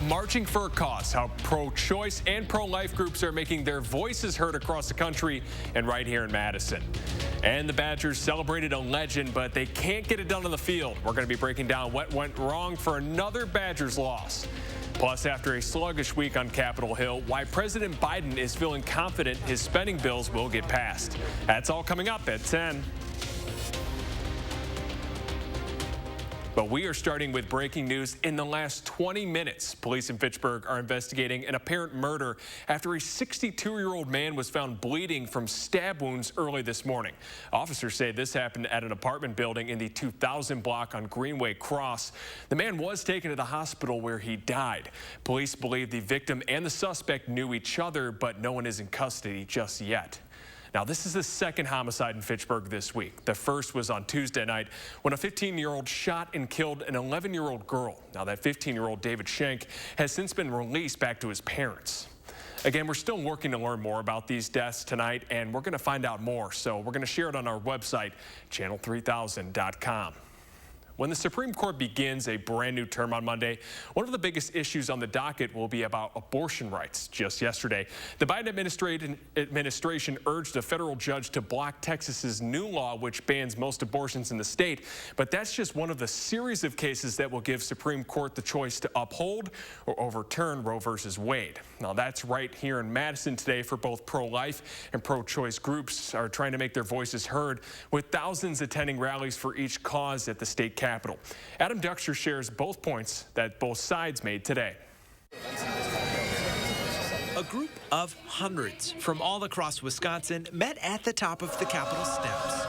marching for a cause, how pro-choice and pro-life groups are making their voices heard across the country and right here in Madison. And the Badgers celebrated a legend, but they can't get it done on the field. We're going to be breaking down what went wrong for another Badgers loss. Plus, after a sluggish week on Capitol Hill, why President Biden is feeling confident his spending bills will get passed. That's all coming up at 10. But we are starting with breaking news in the last 20 minutes. Police in Fitchburg are investigating an apparent murder after a 62-year-old man was found bleeding from stab wounds early this morning. Officers say this happened at an apartment building in the 2000 block on Greenway Cross. The man was taken to the hospital where he died. Police believe the victim and the suspect knew each other, but no one is in custody just yet. Now, this is the second homicide in Fitchburg this week. The first was on Tuesday night when a 15-year-old shot and killed an 11-year-old girl. Now, that 15-year-old David Schenk has since been released back to his parents. Again, we're still working to learn more about these deaths tonight, and we're going to find out more. So we're going to share it on our website, channel3000.com. When the Supreme Court begins a brand new term on Monday, one of the biggest issues on the docket will be about abortion rights. Just yesterday, the Biden administration urged a federal judge to block Texas's new law, which bans most abortions in the state. But that's just one of the series of cases that will give Supreme Court the choice to uphold or overturn Roe versus Wade. Now, that's right here in Madison today for both pro-life and pro-choice groups are trying to make their voices heard, with thousands attending rallies for each cause at the state Capitol. Adam Duxter shares both points that both sides made today. A group of hundreds from all across Wisconsin met at the top of the Capitol steps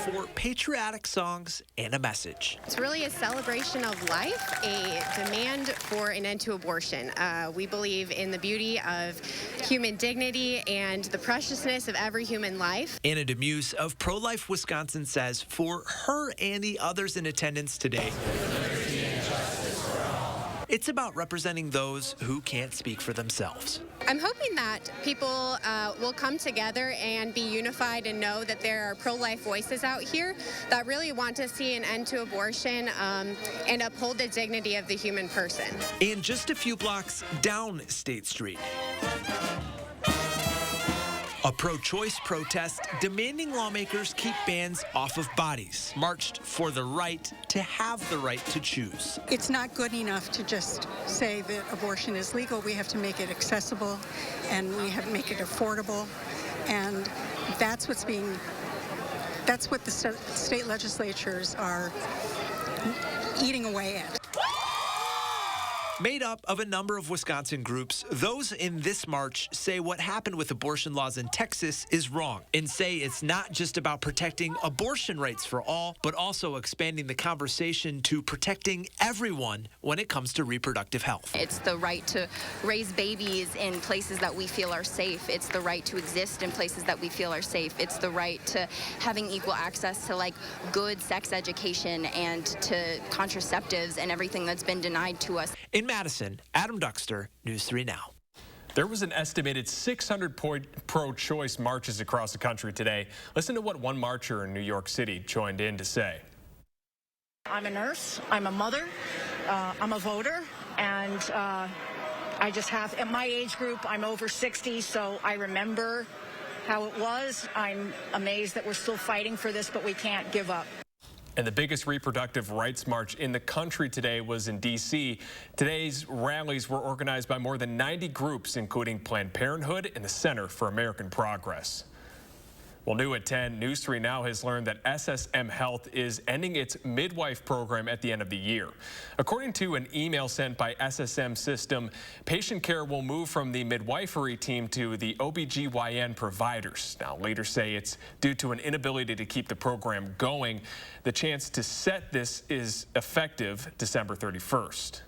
for patriotic songs and a message. It's really a celebration of life, a demand for an end to abortion. We believe in the beauty of human dignity and the preciousness of every human life. Anna DeMuse of Pro-Life Wisconsin says for her and the others in attendance today, it's about representing those who can't speak for themselves. I'm hoping that people will come together and be unified and know that there are pro-life voices out here that really want to see an end to abortion and uphold the dignity of the human person. And just a few blocks down State Street, a pro-choice protest demanding lawmakers keep bans off of bodies marched for the right to have the right to choose. It's not good enough to just say that abortion is legal. We have to make it accessible and we have to make it affordable. And that's what the state legislatures are eating away at. Made up of a number of Wisconsin groups, those in this march say what happened with abortion laws in Texas is wrong and say it's not just about protecting abortion rights for all, but also expanding the conversation to protecting everyone when it comes to reproductive health. It's the right to raise babies in places that we feel are safe. It's the right to exist in places that we feel are safe. It's the right to having equal access to good sex education and to contraceptives and everything that's been denied to us. In Madison, Adam Duxter, News 3 Now. There was an estimated 600 pro-choice marches across the country today. Listen to what one marcher in New York City joined in to say. I'm a nurse, I'm a mother, I'm a voter, and I just have, at my age group, I'm over 60, so I remember how it was. I'm amazed that we're still fighting for this, but we can't give up. And the biggest reproductive rights march in the country today was in D.C. Today's rallies were organized by more than 90 groups, including Planned Parenthood and the Center for American Progress. Well, new at 10, News 3 Now has learned that SSM Health is ending its midwife program at the end of the year. According to an email sent by SSM System, patient care will move from the midwifery team to the OBGYN providers. Now, leaders say it's due to an inability to keep the program going. The chance to set this is effective December 31st.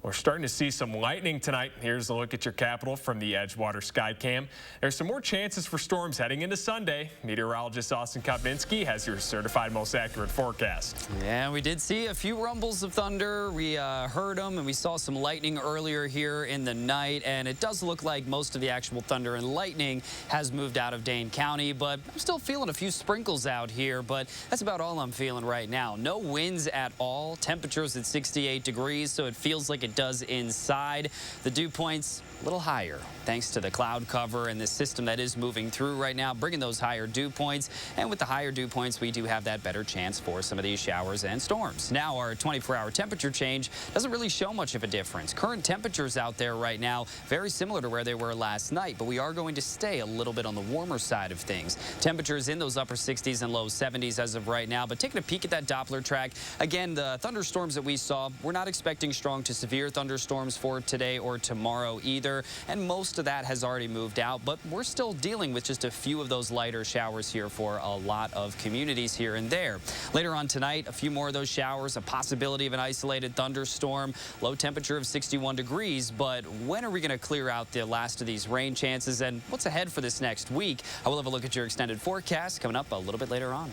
We're starting to see some lightning tonight. Here's a look at your capital from the Edgewater Skycam. There's some more chances for storms heading into Sunday. Meteorologist Austin Kopninski has your certified most accurate forecast. Yeah, we did see a few rumbles of thunder. We heard them, and we saw some lightning earlier here in the night. And it does look like most of the actual thunder and lightning has moved out of Dane County. But I'm still feeling a few sprinkles out here. But that's about all I'm feeling right now. No winds at all. Temperatures at 68 degrees, so it feels like it does inside. The dew points a little higher thanks to the cloud cover and this system that is moving through right now, bringing those higher dew points. And with the higher dew points, we do have that better chance for some of these showers and storms. Now, our 24-hour temperature change doesn't really show much of a difference. Current temperatures out there right now, very similar to where they were last night, but we are going to stay a little bit on the warmer side of things. Temperatures in those upper 60s and low 70s as of right now, but taking a peek at that Doppler track, again, the thunderstorms that we saw, we're not expecting strong to severe thunderstorms for today or tomorrow either, and most of that has already moved out, but we're still dealing with just a few of those lighter showers here for a lot of communities here and there. Later on tonight, a few more of those showers, a possibility of an isolated thunderstorm, low temperature of 61 degrees, but when are we going to clear out the last of these rain chances, and what's ahead for this next week? I will have a look at your extended forecast coming up a little bit later on.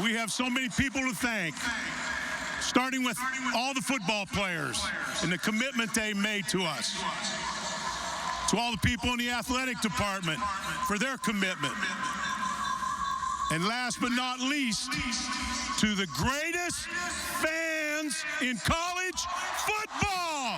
We have so many people to thank, starting with all the football players and the commitment they made to us. To all the people in the athletic department for their commitment. And last but not least, to the greatest fans in college football.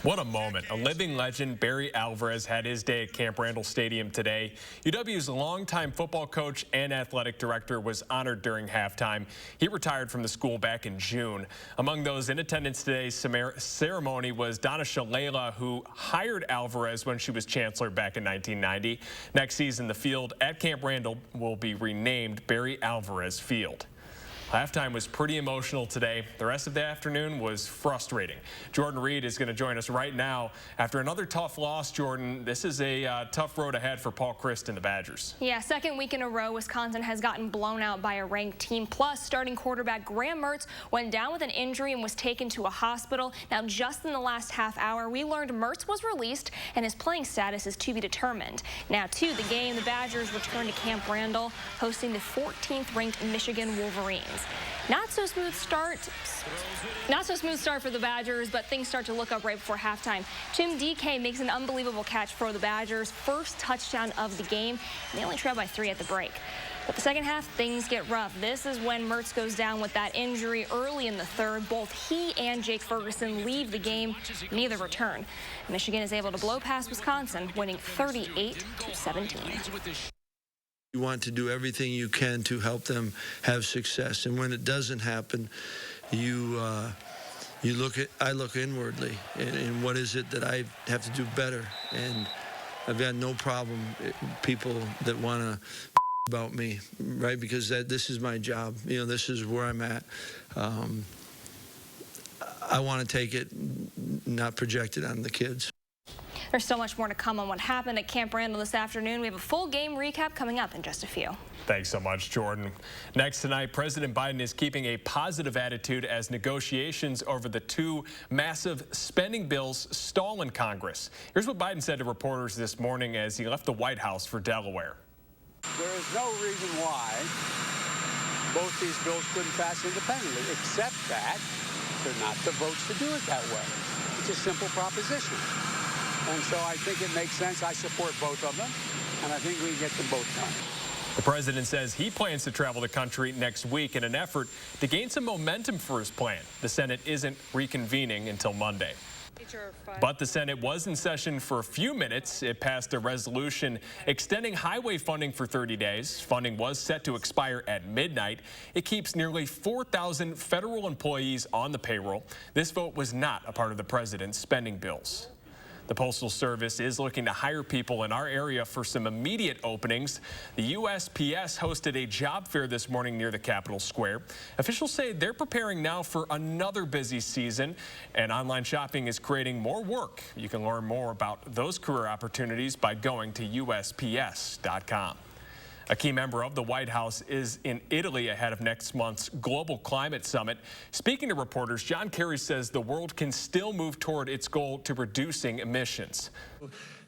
What a moment. A living legend, Barry Alvarez, had his day at Camp Randall Stadium today. UW's longtime football coach and athletic director was honored during halftime. He retired from the school back in June. Among those in attendance today's ceremony was Donna Shalala, who hired Alvarez when she was chancellor back in 1990. Next season, the field at Camp Randall will be renamed Barry Alvarez Field. Halftime was pretty emotional today. The rest of the afternoon was frustrating. Jordan Reed is going to join us right now. After another tough loss, Jordan, this is a tough road ahead for Paul Christ and the Badgers. Yeah, second week in a row, Wisconsin has gotten blown out by a ranked team. Plus, starting quarterback Graham Mertz went down with an injury and was taken to a hospital. Now, just in the last half hour, we learned Mertz was released and his playing status is to be determined. Now, to the game, the Badgers return to Camp Randall, hosting the 14th ranked Michigan Wolverines. Not so smooth start for the Badgers, but things start to look up right before halftime. Tim DK makes an unbelievable catch for the Badgers, first touchdown of the game, and they only trail by 3 at the break. But the second half, things get rough. This is when Mertz goes down with that injury early in the third. Both he and Jake Ferguson leave the game, neither return. Michigan is able to blow past Wisconsin, winning 38-17. You want to do everything you can to help them have success, and when it doesn't happen, I look inwardly, and what is it that I have to do better? And I've got no problem people that want to about me, right? Because this is my job. You know, this is where I'm at. I want to take it, not project it on the kids. There's so much more to come on what happened at Camp Randall this afternoon. We have a full game recap coming up in just a few. Thanks so much, Jordan. Next tonight, President Biden is keeping a positive attitude as negotiations over the 2 massive spending bills stall in Congress. Here's what Biden said to reporters this morning as he left the White House for Delaware. There is no reason why both these bills couldn't pass independently, except that they're not the votes to do it that way. It's a simple proposition. And so I think it makes sense. I support both of them, and I think we can get them both done. The president says he plans to travel the country next week in an effort to gain some momentum for his plan. The Senate isn't reconvening until Monday. But the Senate was in session for a few minutes. It passed a resolution extending highway funding for 30 days. Funding was set to expire at midnight. It keeps nearly 4,000 federal employees on the payroll. This vote was not a part of the president's spending bills. The Postal Service is looking to hire people in our area for some immediate openings. The USPS hosted a job fair this morning near the Capitol Square. Officials say they're preparing now for another busy season, and online shopping is creating more work. You can learn more about those career opportunities by going to USPS.com. A key member of the White House is in Italy ahead of next month's global climate summit. Speaking to reporters, John Kerry says the world can still move toward its goal to reducing emissions.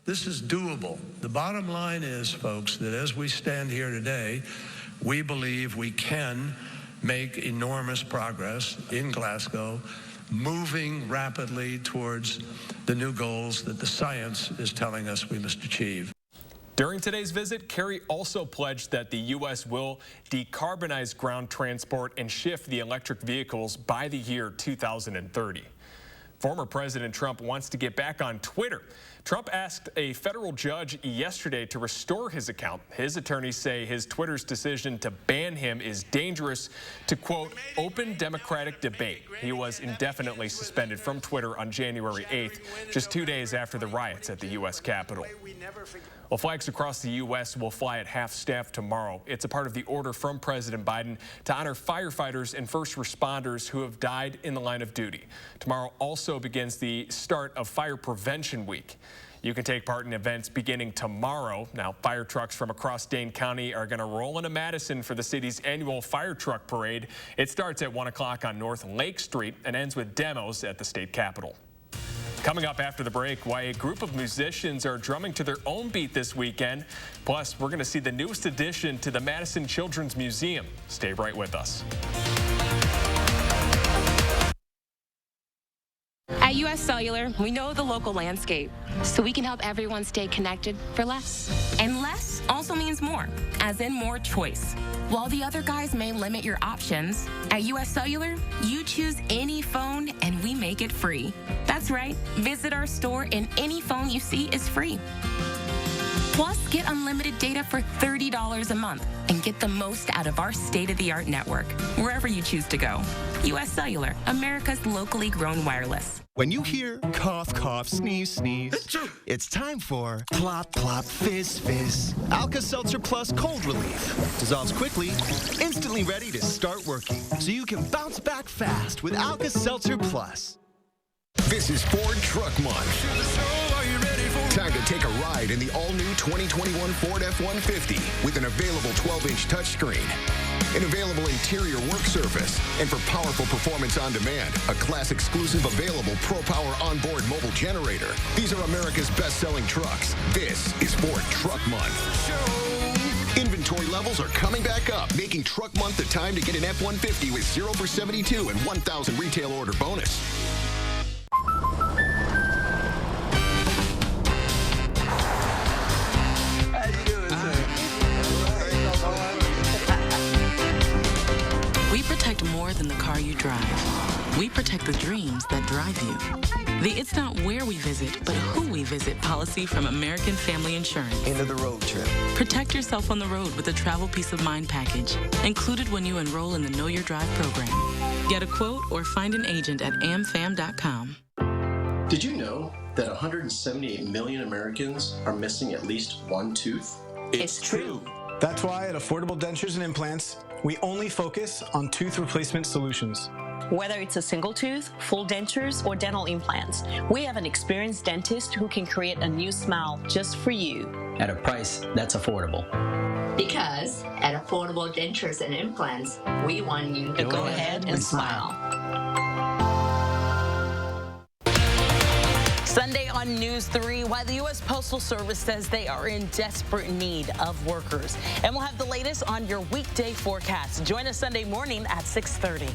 This is doable. The bottom line is, folks, that as we stand here today, we believe we can make enormous progress in Glasgow, moving rapidly towards the new goals that the science is telling us we must achieve. During today's visit, Kerry also pledged that the U.S. will decarbonize ground transport and shift the electric vehicles by the year 2030. Former President Trump wants to get back on Twitter. Trump asked a federal judge yesterday to restore his account. His attorneys say his Twitter's decision to ban him is dangerous to, quote, open democratic debate. He was indefinitely suspended from Twitter on January 8th, just 2 days after the riots at the U.S. Capitol. Well, flags across the U.S. will fly at half-staff tomorrow. It's a part of the order from President Biden to honor firefighters and first responders who have died in the line of duty. Tomorrow also begins the start of Fire Prevention Week. You can take part in events beginning tomorrow. Now, fire trucks from across Dane County are going to roll into Madison for the city's annual fire truck parade. It starts at 1 o'clock on North Lake Street and ends with demos at the state capitol. Coming up after the break, why a group of musicians are drumming to their own beat this weekend. Plus, we're going to see the newest addition to the Madison Children's Museum. Stay right with us. At US Cellular, we know the local landscape, so we can help everyone stay connected for less. And less also means more, as in more choice. While the other guys may limit your options, at US Cellular, you choose any phone and we make it free. That's right, visit our store and any phone you see is free. Plus, get unlimited data for $30 a month and get the most out of our state-of-the-art network, wherever you choose to go. US Cellular, America's locally grown wireless. When you hear cough, cough, sneeze, sneeze, it's time for plop, plop, fizz, fizz. Alka-Seltzer Plus Cold Relief. Dissolves quickly, instantly ready to start working, so you can bounce back fast with Alka-Seltzer Plus. This is Ford Truck Month. Time to take a ride in the all-new 2021 Ford F-150 with an available 12-inch touchscreen, an available interior work surface, and for powerful performance on demand, a class-exclusive available Pro-Power onboard mobile generator. These are America's best-selling trucks. This is Ford Truck Month. Inventory levels are coming back up, making Truck Month the time to get an F-150 with 0 for 72 and 1,000 retail order bonus. We protect more than the car you drive. We protect the dreams that drive you. The It's Not Where We Visit, but Who We Visit policy from American Family Insurance. End of the road trip. Protect yourself on the road with a travel peace of mind package, included when you enroll in the Know Your Drive program. Get a quote or find an agent at amfam.com. Did you know that 178 million Americans are missing at least one tooth? It's true. That's why at Affordable Dentures and Implants, we only focus on tooth replacement solutions. Whether it's a single tooth, full dentures, or dental implants, we have an experienced dentist who can create a new smile just for you. At a price that's affordable. Because at Affordable Dentures and Implants, we want you to go ahead and smile. Sunday on News 3, why the U.S. Postal Service says they are in desperate need of workers. And we'll have the latest on your weekday forecast. Join us Sunday morning at 6:30.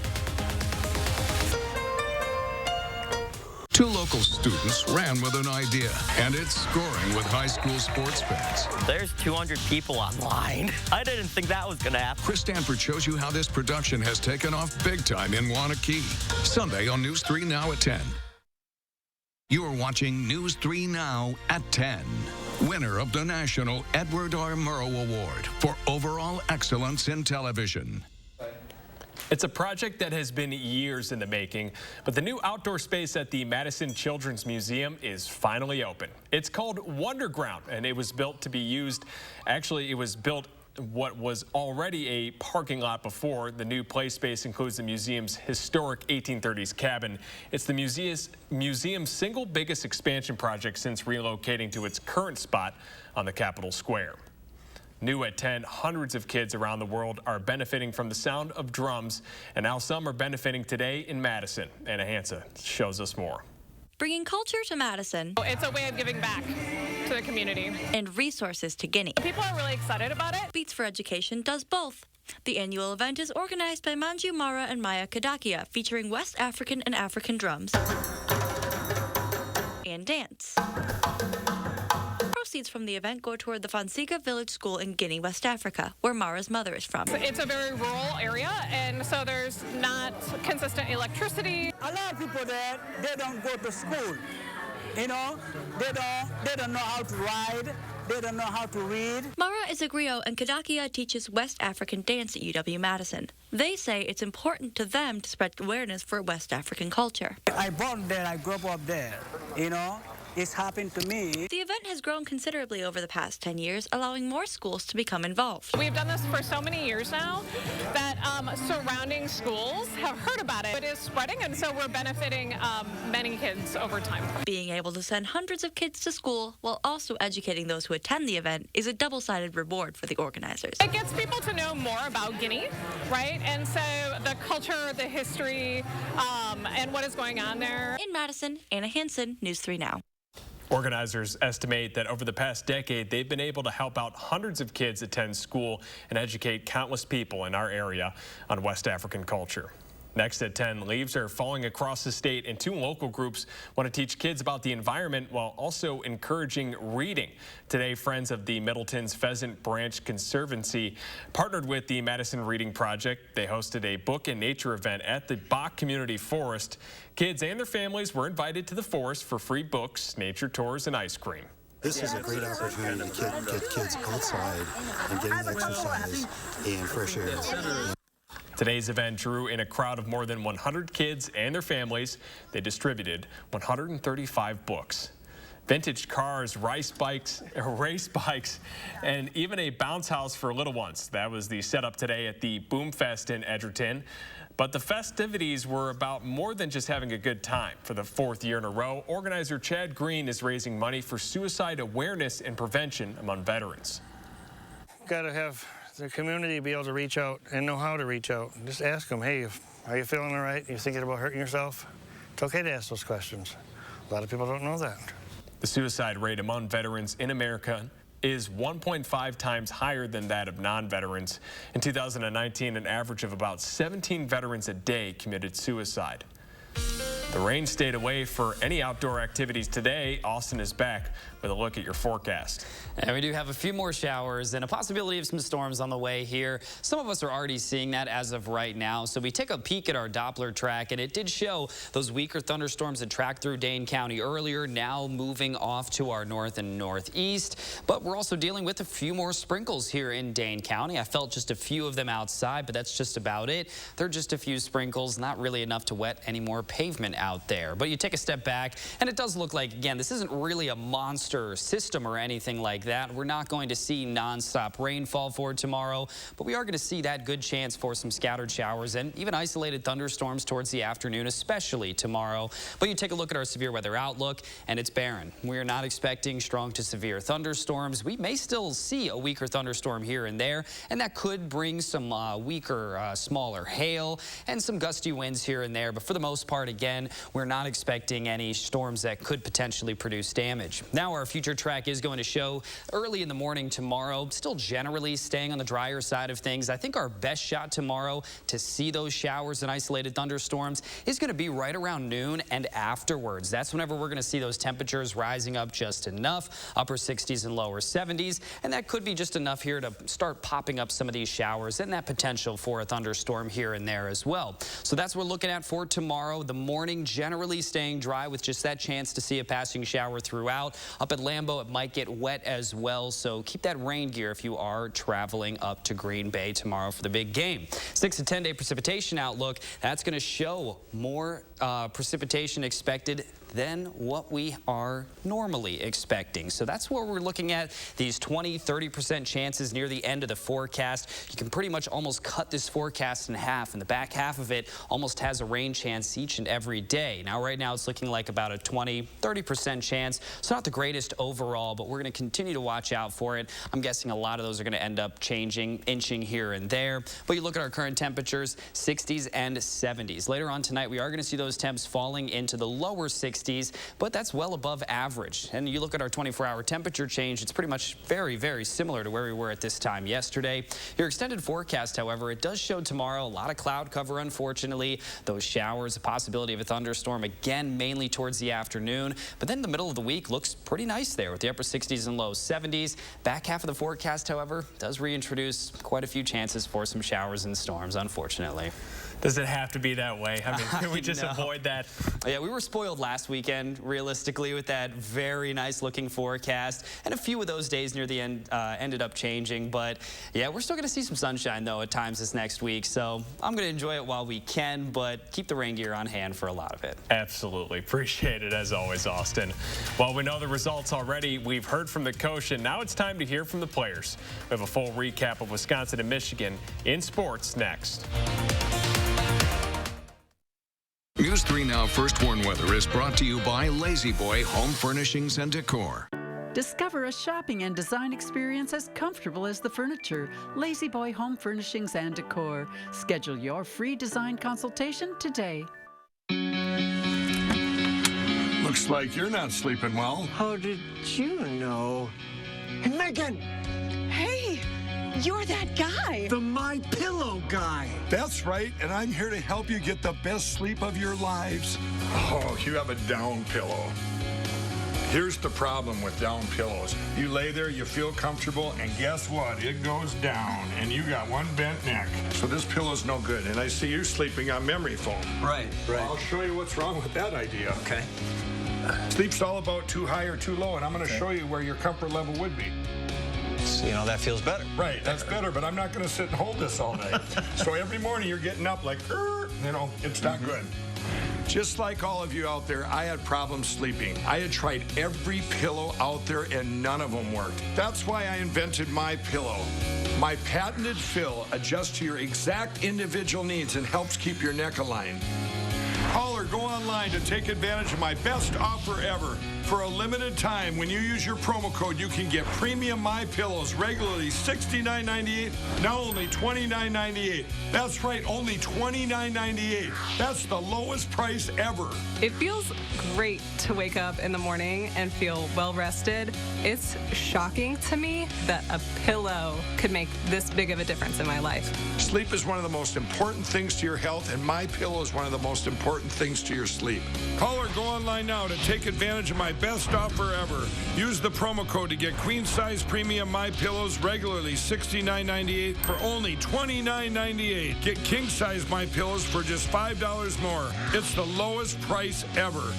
Two local students ran with an idea, and it's scoring with high school sports fans. There's 200 people online. I didn't think that was going to happen. Chris Stanford shows you how this production has taken off big time in Wanakee. Sunday on News 3 Now at 10. You're watching News 3 Now at 10. Winner of the National Edward R. Murrow Award for Overall Excellence in Television. It's a project that has been years in the making, but the new outdoor space at the Madison Children's Museum is finally open. It's called Wonderground, and it was built to be used. Actually, it was built what was already a parking lot before. The new play space includes the museum's historic 1830s cabin. It's the museum's single biggest expansion project since relocating to its current spot on the Capitol Square. New at 10, hundreds of kids around the world are benefiting from the sound of drums, and now some are benefiting today in Madison. Anna Hansa shows us more. Bringing culture to Madison. It's a way of giving back to the community. And resources to Guinea. People are really excited about it. Beats for Education does both. The annual event is organized by Manju Mara and Maya Kadakia, featuring West African and African drums and dance. Proceeds from the event go toward the Fonseca Village School in Guinea, West Africa, where Mara's mother is from. It's a very rural area, and so there's not consistent electricity. A lot of people there, they don't go to school. You know, they don't know how to ride. They don't know how to read. Mara is a griot, and Kadakia teaches West African dance at UW-Madison. They say it's important to them to spread awareness for West African culture. I born there, I grew up there, you know. It's happened to me. The event has grown considerably over the past 10 years, allowing more schools to become involved. We've done this for so many years now that surrounding schools have heard about it. It is spreading, and so we're benefiting many kids over time. Being able to send hundreds of kids to school while also educating those who attend the event is a double-sided reward for the organizers. It gets people to know more about Guinea, right? And so the culture, the history, and what is going on there. In Madison, Anna Hansen, News 3 Now. Organizers estimate that over the past decade, they've been able to help out hundreds of kids attend school and educate countless people in our area on West African culture. Next at 10, leaves are falling across the state, and 2 local groups want to teach kids about the environment while also encouraging reading. Today, Friends of the Middleton's Pheasant Branch Conservancy partnered with the Madison Reading Project. They hosted a book and nature event at the Bach Community Forest. Kids and their families were invited to the forest for free books, nature tours, and ice cream. This is a great opportunity to get kids outside and getting exercise and fresh air. Today's event drew in a crowd of more than 100 kids and their families. They distributed 135 books. Vintage cars, race bikes, and even a bounce house for little ones. That was the setup today at the Boomfest in Edgerton. But the festivities were about more than just having a good time. For the 4th year in a row, organizer Chad Green is raising money for suicide awareness and prevention among veterans. Got to have the community be able to reach out and know how to reach out. Just ask them, hey, are you feeling all right? Are you thinking about hurting yourself? It's okay to ask those questions. A lot of people don't know that. The suicide rate among veterans in America is 1.5 times higher than that of non-veterans. In 2019, an average of about 17 veterans a day committed suicide. The rain stayed away for any outdoor activities today. Austin is back with a look at your forecast. And we do have a few more showers and a possibility of some storms on the way here. Some of us are already seeing that as of right now. So we take a peek at our Doppler track, and it did show those weaker thunderstorms that tracked through Dane County earlier, now moving off to our north and northeast. But we're also dealing with a few more sprinkles here in Dane County. I felt just a few of them outside, but that's just about it. They're just a few sprinkles, not really enough to wet any more pavement out there. But you take a step back, and it does look like, again, this isn't really a monster system or anything like that. We're not going to see nonstop rainfall for tomorrow, but we are going to see that good chance for some scattered showers and even isolated thunderstorms towards the afternoon, especially tomorrow. But you take a look at our severe weather outlook, and it's barren. We are not expecting strong to severe thunderstorms. We may still see a weaker thunderstorm here and there, and that could bring some weaker, smaller hail and some gusty winds here and there. But for the most part, again, we're not expecting any storms that could potentially produce damage. Now our future track is going to show early in the morning tomorrow, still generally staying on the drier side of things. I think our best shot tomorrow to see those showers and isolated thunderstorms is going to be right around noon and afterwards. That's whenever we're going to see those temperatures rising up just enough, upper 60s and lower 70s, and that could be just enough here to start popping up some of these showers and that potential for a thunderstorm here and there as well. So that's what we're looking at for tomorrow. The morning generally staying dry with just that chance to see a passing shower throughout. Up at Lambeau, it might get wet as well, so keep that rain gear if you are traveling up to Green Bay tomorrow for the big game. 6 to 10 day precipitation outlook. That's going to show more precipitation expected than what we are normally expecting. So that's what we're looking at, these 20-30% chances near the end of the forecast. You can pretty much almost cut this forecast in half, and the back half of it almost has a rain chance each and every day. Now, right now, it's looking like about a 20-30% chance. So not the greatest overall, but we're going to continue to watch out for it. I'm guessing a lot of those are going to end up changing, inching here and there. But you look at our current temperatures, 60s and 70s. Later on tonight, we are going to see those temps falling into the lower 60s, but that's well above average. And you look at our 24-hour temperature change, it's pretty much very, very similar to where we were at this time yesterday. Your extended forecast, however, it does show tomorrow a lot of cloud cover, unfortunately. Those showers, the possibility of a thunderstorm, again, mainly towards the afternoon. But then the middle of the week looks pretty nice there with the upper 60s and low 70s. Back half of the forecast, however, does reintroduce quite a few chances for some showers and storms, unfortunately. Does it have to be that way? I mean, can we just avoid that? Yeah, we were spoiled last weekend, realistically, with that very nice-looking forecast. And a few of those days near the end ended up changing. But, yeah, we're still going to see some sunshine, though, at times this next week. So I'm going to enjoy it while we can, but keep the rain gear on hand for a lot of it. Absolutely. Appreciate it, as always, Austin. Well, we know the results already. We've heard from the coach, and now it's time to hear from the players. We have a full recap of Wisconsin and Michigan in sports next. News 3 Now First Warn Weather is brought to you by Lazy Boy Home Furnishings and Decor. Discover a shopping and design experience as comfortable as the furniture. Lazy Boy Home Furnishings and Decor. Schedule your free design consultation today. Looks like you're not sleeping well. How did you know? Hey, Megan! Hey! You're that guy. The My Pillow guy. That's right, and I'm here to help you get the best sleep of your lives. Oh, you have a down pillow. Here's the problem with down pillows. You lay there, you feel comfortable, and guess what? It goes down, and you got one bent neck. So this pillow's no good, and I see you're sleeping on memory foam. Right. I'll show you what's wrong with that idea. Okay. Sleep's all about too high or too low, and I'm going to show you where your comfort level would be. You know, that feels better. Right, that's better, but I'm not going to sit and hold this all day. So every morning you're getting up like, it's not good. Just like all of you out there, I had problems sleeping. I had tried every pillow out there and none of them worked. That's why I invented My Pillow. My patented fill adjusts to your exact individual needs and helps keep your neck aligned. Call or go online to take advantage of my best offer ever. For a limited time, when you use your promo code, you can get premium My Pillows, regularly $69.98, now only $29.98. That's right, only $29.98. That's the lowest price ever. It feels great to wake up in the morning and feel well rested. It's shocking to me that a pillow could make this big of a difference in my life. Sleep is one of the most important things to your health, and My Pillow is one of the most important things to your sleep. Call or go online now to take advantage of my best offer ever. Use the promo code to get queen size premium My Pillows, regularly $69.98 for only $29.98. Get king size My Pillows for just $5 more. It's the lowest price ever.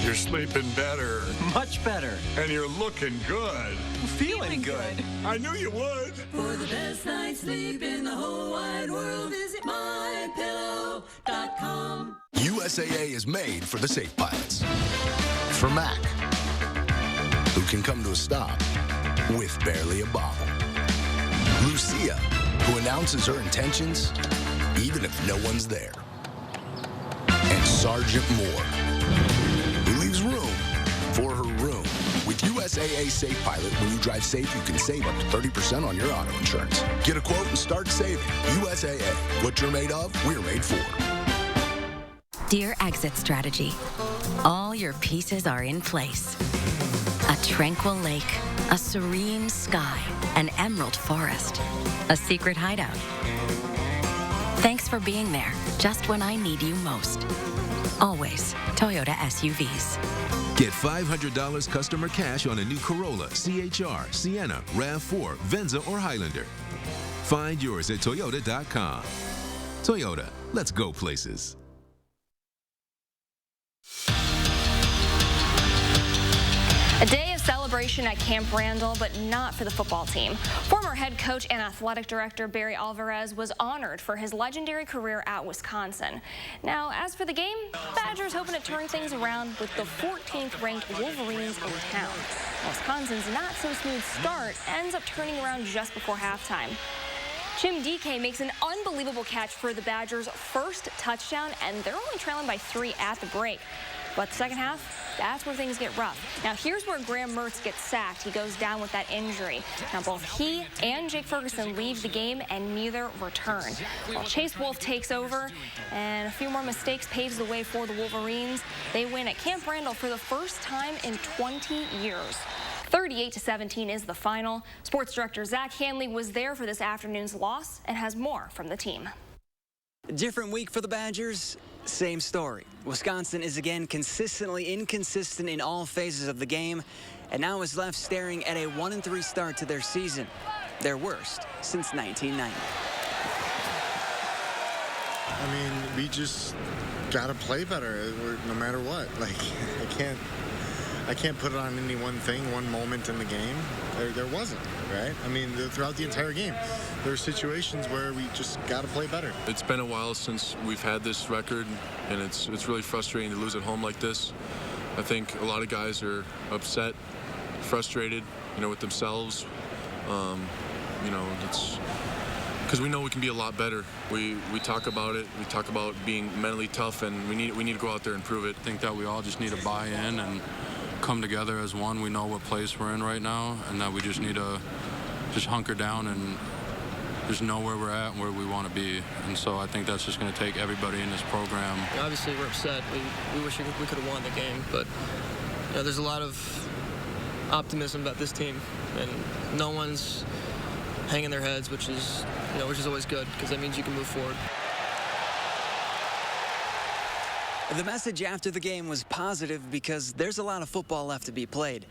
You're sleeping better. Much better. And you're looking good. Feeling good. I knew you would. For the best night's sleep in the whole wide world, visit mypillow.com. USAA is made for the safe pilots. For Mac, who can come to a stop with barely a bobble. Lucia, who announces her intentions even if no one's there. And Sergeant Moore, who leaves room for her room. With USAA Safe Pilot, when you drive safe, you can save up to 30% on your auto insurance. Get a quote and start saving. USAA. What you're made of, we're made for. Dear Exit Strategy, all your pieces are in place. A tranquil lake, a serene sky, an emerald forest, a secret hideout. Thanks for being there, just when I need you most. Always Toyota SUVs. Get $500 customer cash on a new Corolla, CHR, Sienna, RAV4, Venza, or Highlander. Find yours at Toyota.com. Toyota, let's go places. A day of celebration at Camp Randall, but not for the football team. Former head coach and athletic director Barry Alvarez was honored for his legendary career at Wisconsin. Now, as for the game, Badgers hoping to turn things around with the 14th ranked Wolverines in town. Wisconsin's not-so-smooth start ends up turning around just before halftime. Jim DK makes an unbelievable catch for the Badgers' first touchdown, and they're only trailing by 3 at the break. But the second half, that's where things get rough. Now, here's where Graham Mertz gets sacked. He goes down with that injury. Now, both he and Jake Ferguson leave the game, and neither return. Well, Chase Wolf takes over, and a few more mistakes paves the way for the Wolverines. They win at Camp Randall for the first time in 20 years. 38-17 is the final. Sports director Zach Hanley was there for this afternoon's loss and has more from the team. Different week for the Badgers, same story. Wisconsin is again consistently inconsistent in all phases of the game, and now is left staring at a 1-3 start to their season, their worst since 1990. I mean, we just got to play better no matter what. Like, I can't put it on any one thing, one moment in the game. There wasn't, right? I mean, throughout the entire game, there are situations where we just got to play better. It's been a while since we've had this record, and it's really frustrating to lose at home like this. I think a lot of guys are upset, frustrated, with themselves. It's because we know we can be a lot better. We talk about it. We talk about being mentally tough, and we need to go out there and prove it. I think that we all just need to buy in and come together as one. We know what place we're in right now, and that we just need to just hunker down and just know where we're at and where we want to be. And so I think that's just going to take everybody in this program. Obviously, we're upset. We wish we could have won the game, but there's a lot of optimism about this team, and no one's hanging their heads, which is always good, because that means you can move forward. The message after the game was positive because there's a lot of football left to be played.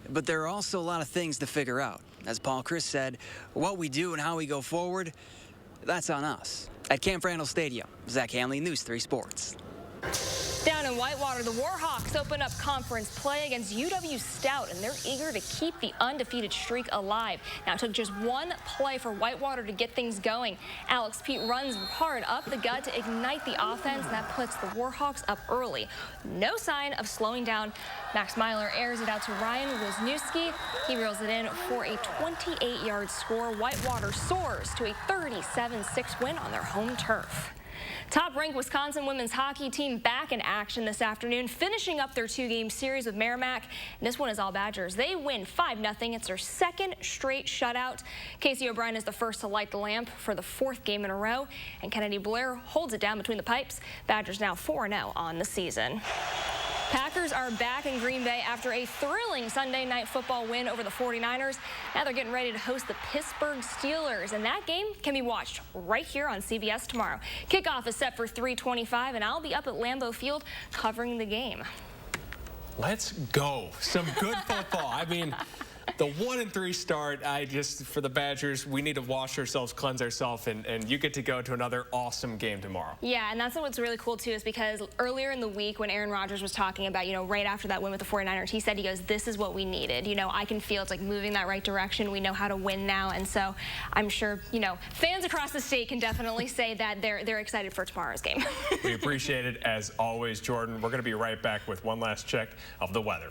But there are also a lot of things to figure out. As Paul Chris said, what we do and how we go forward, that's on us. At Camp Randall Stadium, Zach Hanley, News 3 Sports. Down in Whitewater, the Warhawks open up conference play against UW Stout, and they're eager to keep the undefeated streak alive. Now, it took just one play for Whitewater to get things going. Alex Pete runs hard up the gut to ignite the offense, and that puts the Warhawks up early. No sign of slowing down. Max Myler airs it out to Ryan Wisniewski. He reels it in for a 28-yard score. Whitewater soars to a 37-6 win on their home turf. Top-ranked Wisconsin women's hockey team back in action this afternoon, finishing up their 2-game series with Merrimack. And this one is all Badgers. They win 5-0. It's their second straight shutout. Casey O'Brien is the first to light the lamp for the 4th game in a row, and Kennedy Blair holds it down between the pipes. Badgers now 4-0 on the season. Packers are back in Green Bay after a thrilling Sunday night football win over the 49ers. Now they're getting ready to host the Pittsburgh Steelers, and that game can be watched right here on CBS tomorrow. Kickoff is set for 3:25, and I'll be up at Lambeau Field covering the game. Let's go. Some good football. I mean, the 1-3 start, for the Badgers, we need to wash ourselves, cleanse ourselves, and you get to go to another awesome game tomorrow. Yeah, and that's what's really cool, too, is because earlier in the week when Aaron Rodgers was talking about, right after that win with the 49ers, he said, this is what we needed. I can feel it's like moving that right direction. We know how to win now, and so I'm sure, fans across the state can definitely say that they're excited for tomorrow's game. We appreciate it, as always, Jordan. We're going to be right back with one last check of the weather.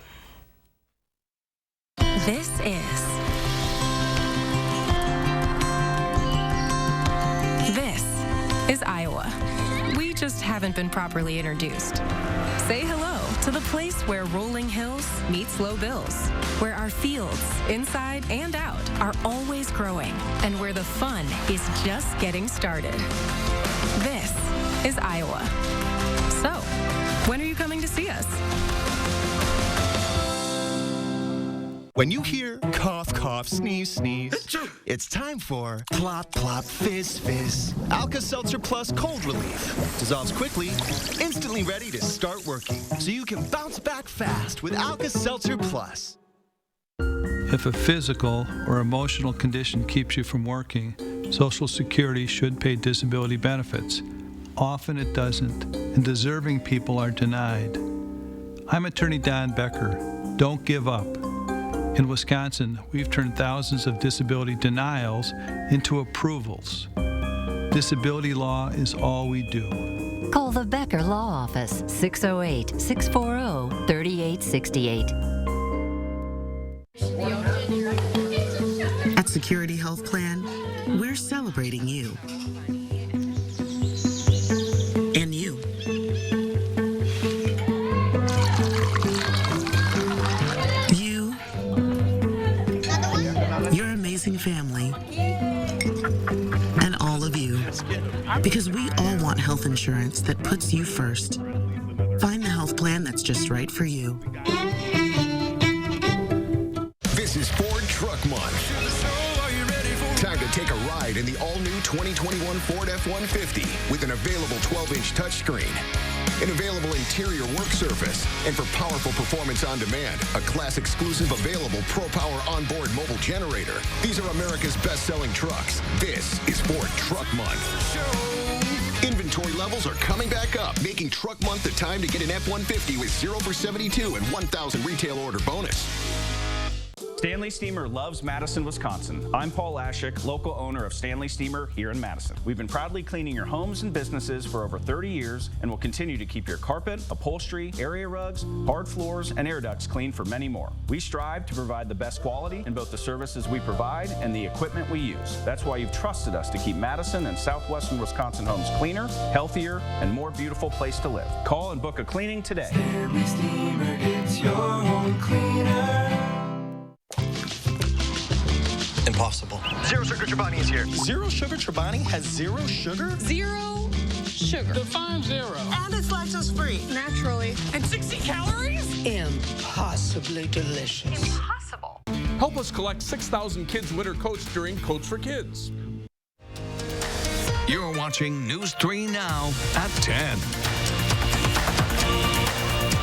This is Iowa. We just haven't been properly introduced. Say hello to the place where rolling hills meets low bills, where our fields, inside and out, are always growing, and where the fun is just getting started. This is Iowa. So, when are you coming to see us? When you hear cough, cough, sneeze, sneeze, it's time for plop, plop, fizz, fizz. Alka-Seltzer Plus Cold Relief. Dissolves quickly, instantly ready to start working, so you can bounce back fast with Alka-Seltzer Plus. If a physical or emotional condition keeps you from working, Social Security should pay disability benefits. Often it doesn't, and deserving people are denied. I'm attorney Don Becker. Don't give up. In Wisconsin, we've turned thousands of disability denials into approvals. Disability law is all we do. Call the Becker Law Office, 608-640-3868. At Security Health Plan, we're celebrating you. And you. You. Your amazing family. And all of you. Because we all want health insurance that puts you first. Find the health plan that's just right for you. This is Ford Truck Month. Time to take a ride in the all-new 2021 Ford F-150 with an available 12-inch touchscreen, an available interior work surface, and for powerful performance on demand, a class-exclusive available Pro Power onboard mobile generator. These are America's best-selling trucks. This is Ford Truck Month. Inventory levels are coming back up, making Truck Month the time to get an F-150 with 0 for 72 and 1,000 retail order bonus. Stanley Steamer loves Madison, Wisconsin. I'm Paul Ashik, local owner of Stanley Steamer here in Madison. We've been proudly cleaning your homes and businesses for over 30 years and will continue to keep your carpet, upholstery, area rugs, hard floors, and air ducts clean for many more. We strive to provide the best quality in both the services we provide and the equipment we use. That's why you've trusted us to keep Madison and southwestern Wisconsin homes cleaner, healthier, and more beautiful place to live. Call and book a cleaning today. Stanley Steamer gets your home cleaner. Impossible. Zero Sugar Chobani is here. Zero Sugar Chobani has zero sugar? Zero sugar. Define zero. And it's lactose free. Naturally. And 60 calories? Impossibly delicious. Impossible. Help us collect 6,000 kids' winter coats during Coats for Kids. You're watching News 3 Now at 10.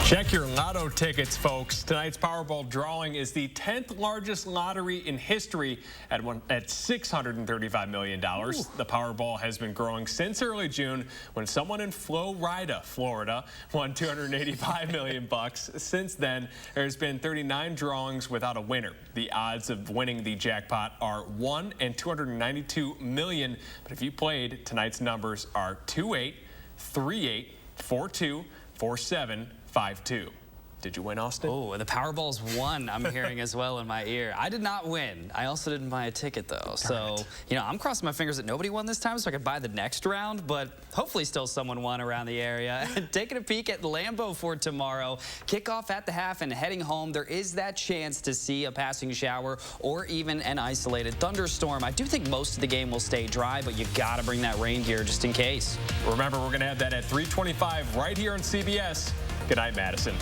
Check your lotto tickets, folks. Tonight's Powerball drawing is the 10th largest lottery in history at $635 million. Ooh. The Powerball has been growing since early June when someone in Florida, won $285 million. Since then, there's been 39 drawings without a winner. The odds of winning the jackpot are 1 in 292 million. But if you played, tonight's numbers are 28, 38, 42, 47, 5-2. Did you win, Austin? Oh, the Powerball's won, I'm hearing as well in my ear. I did not win. I also didn't buy a ticket, though. So, I'm crossing my fingers that nobody won this time so I could buy the next round, but hopefully still someone won around the area. And taking a peek at Lambeau for tomorrow. Kickoff at the half and heading home, there is that chance to see a passing shower or even an isolated thunderstorm. I do think most of the game will stay dry, but you got to bring that rain gear just in case. Remember, we're going to have that at 3:25 right here on CBS. Good night, Madison.